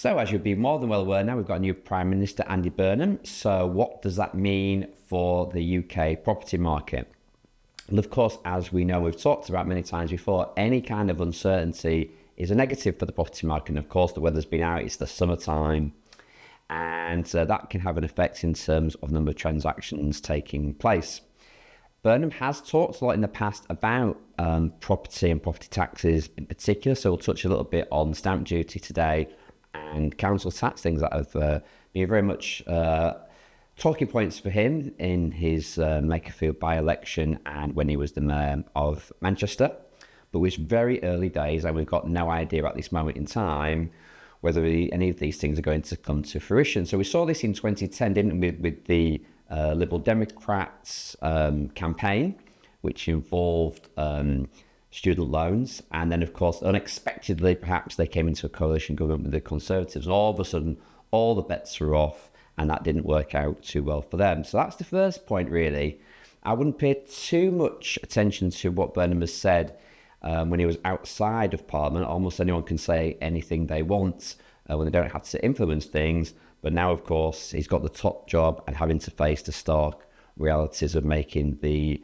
So, as you'd be more than well aware now, we've got a new Prime Minister, Andy Burnham. So, what does that mean for the UK property market? And of course, as we know, we've talked about many times before, any kind of uncertainty is a negative for the property market. And of course, the weather's been out, it's the summertime, and that can have an effect in terms of the number of transactions taking place. Burnham has talked a lot in the past about property and property taxes in particular, so we'll touch a little bit on stamp duty today and council tax, things that have been very much talking points for him in his Makerfield by-election and when he was the mayor of Manchester. But it was very early days and we've got no idea at this moment in time whether any of these things are going to come to fruition. So we saw this in 2010, didn't we, with the Liberal Democrats campaign, which involved student loans. And then, of course, unexpectedly, perhaps they came into a coalition government with the Conservatives. And all of a sudden, all the bets were off and that didn't work out too well for them. So that's the first point, really. I wouldn't pay too much attention to what Burnham has said when he was outside of Parliament. Almost anyone can say anything they want when they don't have to influence things. But now, of course, he's got the top job and having to face the stark realities of making the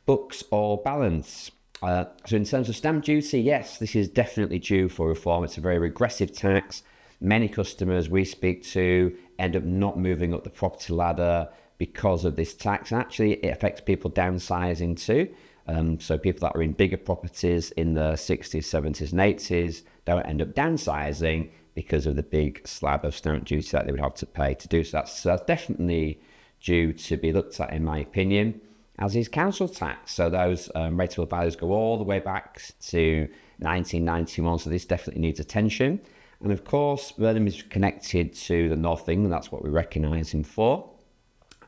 books all balance. So in terms of stamp duty, yes, this is definitely due for reform. It's a very regressive tax. Many customers we speak to end up not moving up the property ladder because of this tax. And actually, it affects people downsizing too. So people that are in bigger properties in the 60s, 70s and 80s don't end up downsizing because of the big slab of stamp duty that they would have to pay to do so. That's definitely due to be looked at, in my opinion, as is council tax. So those rateable values go all the way back to 1991, so this definitely needs attention. And of course, Burnham is connected to the North of England, that's what we recognise him for.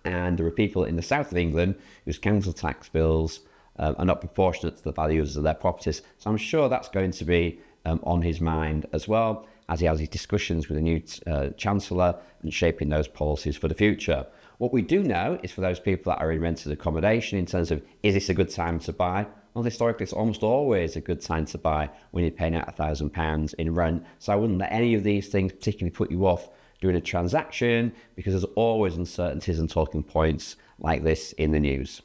And there are people in the south of England whose council tax bills are not proportionate to the values of their properties. So I'm sure that's going to be on his mind as well, as he has his discussions with the new Chancellor and shaping those policies for the future. What we do know is for those people that are in rented accommodation in terms of, is this a good time to buy? Well, historically, it's almost always a good time to buy when you're paying out £1,000 in rent. So I wouldn't let any of these things particularly put you off doing a transaction because there's always uncertainties and talking points like this in the news.